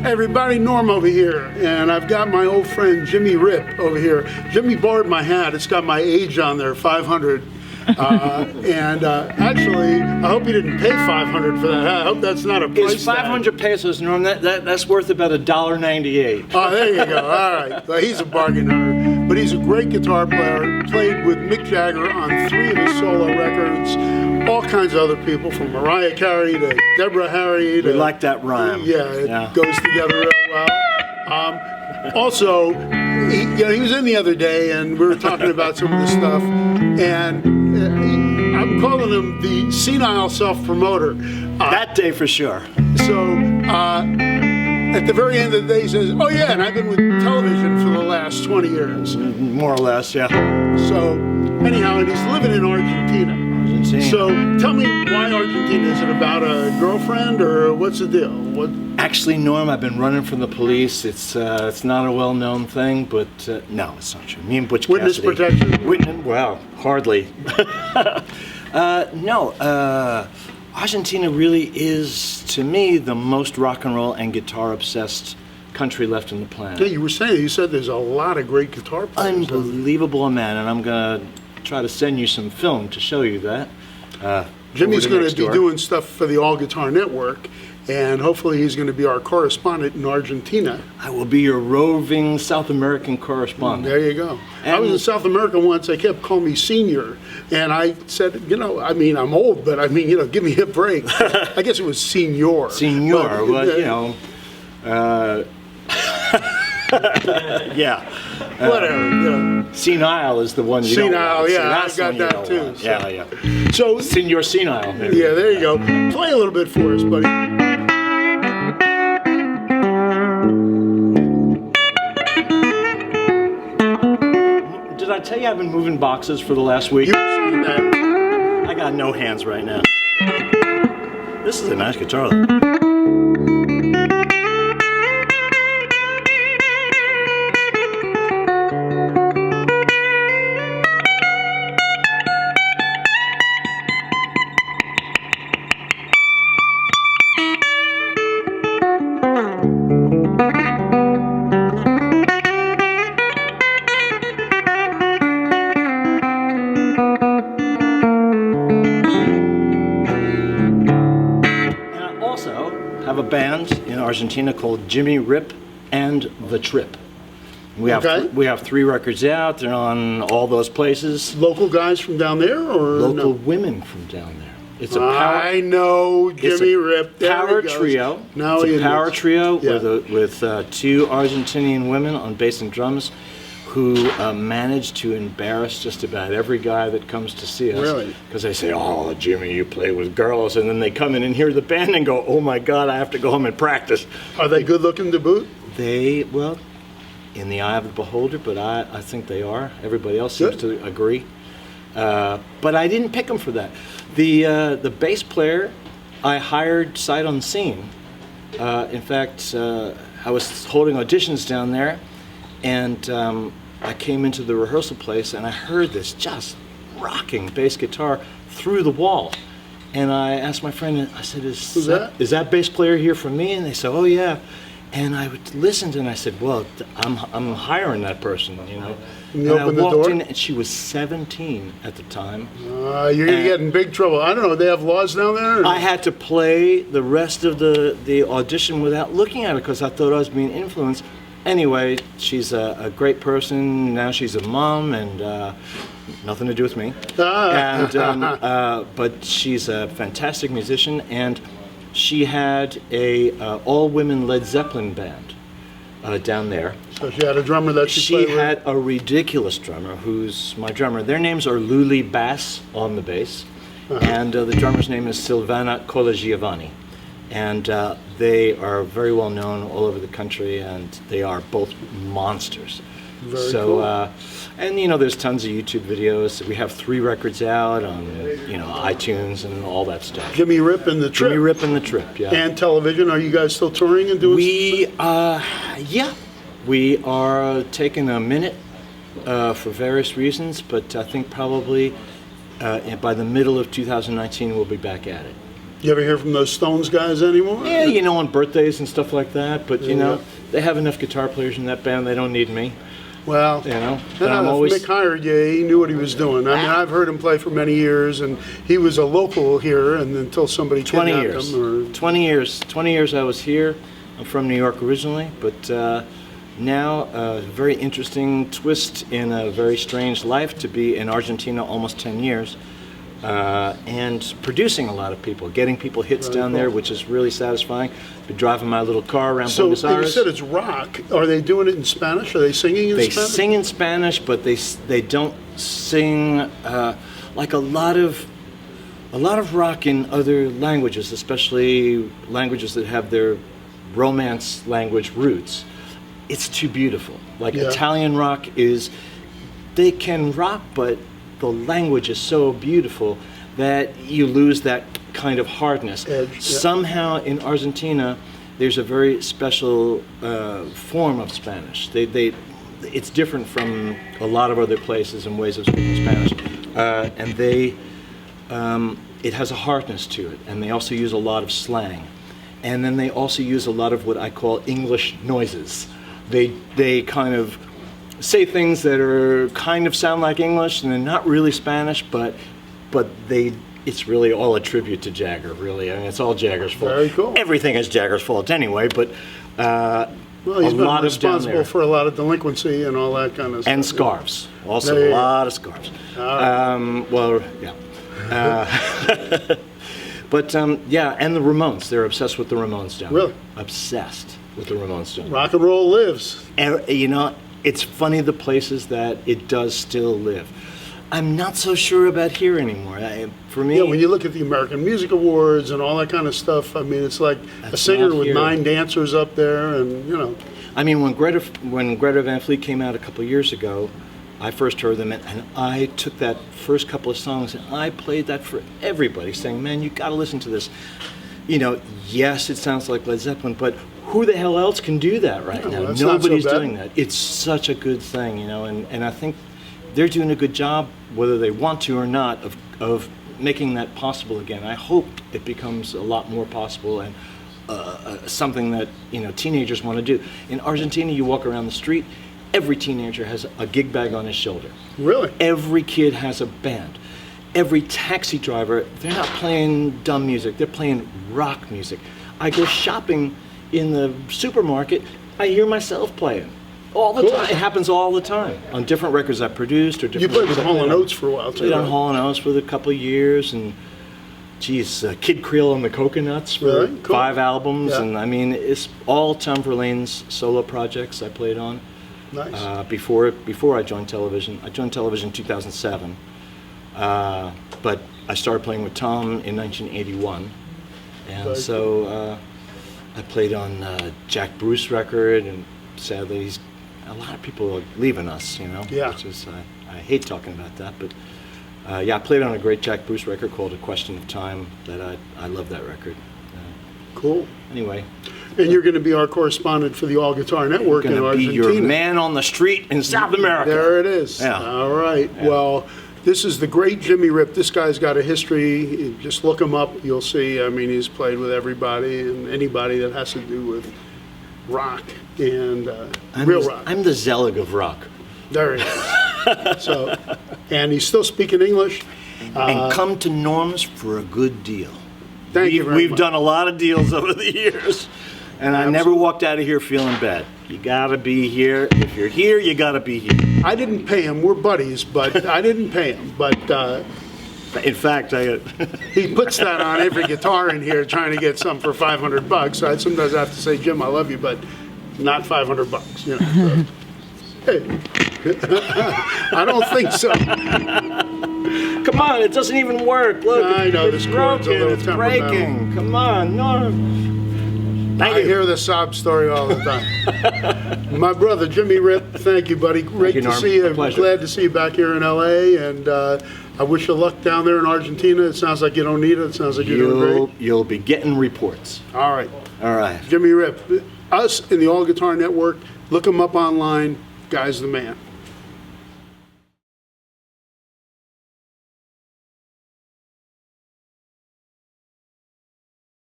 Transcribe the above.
Everybody, Norm over here, and I've got my old friend Jimmy Rip over here. Jimmy borrowed my hat. It's got my age on there, 500. Actually, I hope you didn't pay 500 for that hat. I hope that's not a price It's 500 pesos, Norm. That's worth about $1.98. Oh, there you go. All right. Well, he's a bargain hunter, but he's a great guitar player. Played with Mick Jagger on 3 of his solo records. All kinds of other people, from Mariah Carey to Deborah Harry. We like that rhyme. Yeah, it goes together real well. Also, he was in the other day, and we were talking about some of the stuff, and I'm calling him the senile self-promoter. That day for sure. So, at the very end of the day, he says, "Oh yeah, and I've been with television for the last 20 years." More or less, yeah. So, anyhow, and he's living in Argentina. So, tell me why Argentina? Is it about a girlfriend, or what's the deal? What? Actually, Norm, I've been running from the police. It's not a well-known thing, but no, it's not true. Me and Butch Witness Cassidy. protection? Well, hardly. No, Argentina really is, to me, the most rock and roll and guitar-obsessed country left on the planet. Yeah, you said there's a lot of great guitar players. Unbelievable, man, and I'm going to try to send you some film to show you that. Jimmy's going to be doing stuff for the All Guitar Network, and hopefully he's going to be our correspondent in Argentina. I will be your roving South American correspondent. There you go. I was in South America once. They kept calling me senior, and I said, I'm old, but give me a break. I guess it was senior. Senior, yeah. Whatever. Senile is the one you senile, don't want. Yeah, I've got that too. So. Yeah. So, Senior senile. Maybe. Yeah, there you go. Play a little bit for us, buddy. Did I tell you I've been moving boxes for the last week? You've seen that. I got no hands right now. This is a nice guitar though. Have a band in Argentina called Jimmy Rip and The Trip. We have 3 records out. They're on all those places. Local guys from down there, or local women from down there? It's a power. I know Jimmy Rip. There power trio. Now it's a power trio with 2 Argentinian women on bass and drums, who managed to embarrass just about every guy that comes to see us. Really? Because they say, "Oh, Jimmy, you play with girls," and then they come in and hear the band and go, "Oh my God, I have to go home and practice." Are they good looking to boot? Well, in the eye of the beholder, but I think they are. Everybody else seems to agree. But I didn't pick them for that. The bass player I hired sight unseen. In fact, I was holding auditions down there, and I came into the rehearsal place and I heard this just rocking bass guitar through the wall. And I asked my friend, I said, is that bass player here for me? And they said, "Oh yeah." And I listened and I said, "Well, I'm hiring that person, And I walked in and she was 17 at the time. You're going to get in big trouble. I don't know, they have laws down there? Or? I had to play the rest of the audition without looking at her because I thought I was being influenced. Anyway, she's a great person. Now she's a mom, and nothing to do with me. But she's a fantastic musician, and she had a all-women Led Zeppelin band down there. So she had a drummer that she played with? She had a ridiculous drummer, who's my drummer. Their names are Luli Bass on the bass, and the drummer's name is Silvana Colagiovanni. And they are very well known all over the country, and they are both monsters. Very cool. And there's tons of YouTube videos. We have 3 records out on iTunes and all that stuff. Jimmy Rip and The Trip. Jimmy Rip and The Trip, yeah. And television. Are you guys still touring and doing? We are taking a minute for various reasons, but I think probably by the middle of 2019 we'll be back at it. You ever hear from those Stones guys anymore? Yeah, you know, on birthdays and stuff like that. But, you know, Yeah. they have enough guitar players in that band. They don't need me. Well, You know, but I'm if always... Mick hired you, he knew what he was doing. I mean, I've heard him play for many years, and he was a local here, and until somebody 20 kidnapped years. him. 20 years. 20 years I was here. I'm from New York originally, but now a very interesting twist in a very strange life to be in Argentina almost 10 years and producing a lot of people, getting people hits down there, which is really satisfying. Been driving my little car around So Buenos you Aires. said it's rock. Are they doing it in Spanish? Are they singing in They Spanish? sing in Spanish, but they don't sing like a lot of rock in other languages, especially languages that have their Romance language roots. It's too beautiful. Like Yeah. Italian rock is, they can rock, but the language is so beautiful that you lose that kind of hardness. Edge, yeah. Somehow in Argentina, there's a very special form of Spanish. It's different from a lot of other places and ways of speaking Spanish, and it has a hardness to it, and they also use a lot of slang. And then they also use a lot of what I call English noises. They kind of say things that are kind of sound like English, and they're not really Spanish, but it's really all a tribute to Jagger, really. I mean, it's all Jagger's fault. Very cool. Everything is Jagger's fault anyway, but Well, he's a been lot of down responsible there. for a lot of delinquency and all that kind of stuff. And scarves. Also There you a go. lot of scarves. Well, yeah. But yeah, and the Ramones. They're obsessed with the Ramones down Really? there. Obsessed with the Ramones down there. Rock and roll lives. And, you know, it's funny the places that it does still live. I'm not so sure about here anymore. For me, Yeah, when you look at the American Music Awards and all that kind of stuff, I mean, it's like a That's singer not with here. 9 dancers up there, and you know. I mean, when Greta Van Fleet came out a couple of years ago, I first heard them, and I took that first couple of songs and I played that for everybody, saying, "Man, you got to listen to this." You know, yes, it sounds like Led Zeppelin, but who the hell else can do that right No, now? that's not so Nobody's bad. doing that. It's such a good thing, you know, and I think they're doing a good job, whether they want to or not, of making that possible again. I hope it becomes a lot more possible and something that, you know, teenagers want to do. In Argentina, you walk around the street, every teenager has a gig bag on his shoulder. Really? Every kid has a band. Every taxi driver, they're not playing dumb music, they're playing rock music. I go shopping in the supermarket, I hear myself playing. All the Cool. time. It happens all the time on different records I produced or You different played with records I Hall & on. Oates for a while, too. Played on right? Hall & Oates for a couple of years, and geez, Kid Creole and the Coconuts for Really? Cool. 5 albums, Yeah. and I mean, it's all Tom Verlaine's solo projects I played on. Nice. Before I joined television. I joined television in 2007, but I started playing with Tom in 1981, and Very so I played on Jack Bruce record, and sadly, a lot of people are leaving us, you know. Yeah. Which is I hate talking about that, but yeah, I played on a great Jack Bruce record called A Question of Time. That I love that record. Cool. Anyway, And you're going to be our correspondent for the All Guitar Network in gonna be Argentina. your man on the street in South America. There it is. Yeah. All right. Well, this is the great Jimmy Rip. This guy's got a history. Just look him up. You'll see. I mean, he's played with everybody and anybody that has to do with rock and real rock. I'm the Zelig of rock. There he is. So, and he's still speaking English. And come to Norm's for a good deal. Thank you very We've much. done a lot of deals over the years, and I never walked out of here feeling bad. You gotta be here. If you're here, you gotta be here. I didn't pay him. We're buddies, but I didn't pay him. But In fact, he puts that on every guitar in here, trying to get some for $500. So I sometimes have to say, Jim, I love you, but not $500. You know. So, hey, I don't think so. come on, it doesn't even work. Look, I know, it's this chord's a broken, little it's temperamental. breaking. Come on, Norm. Thank I you. hear the sob story all the time. My brother, Jimmy Rip, thank you, buddy. Great you, to Norm. see you. My pleasure. Glad to see you back here in L.A., and I wish you luck down there in Argentina. It sounds like you don't need it. It sounds like you're doing great. You'll be getting reports. All right. All right. Jimmy Rip, us in the All Guitar Network, look him up online. Guy's the man.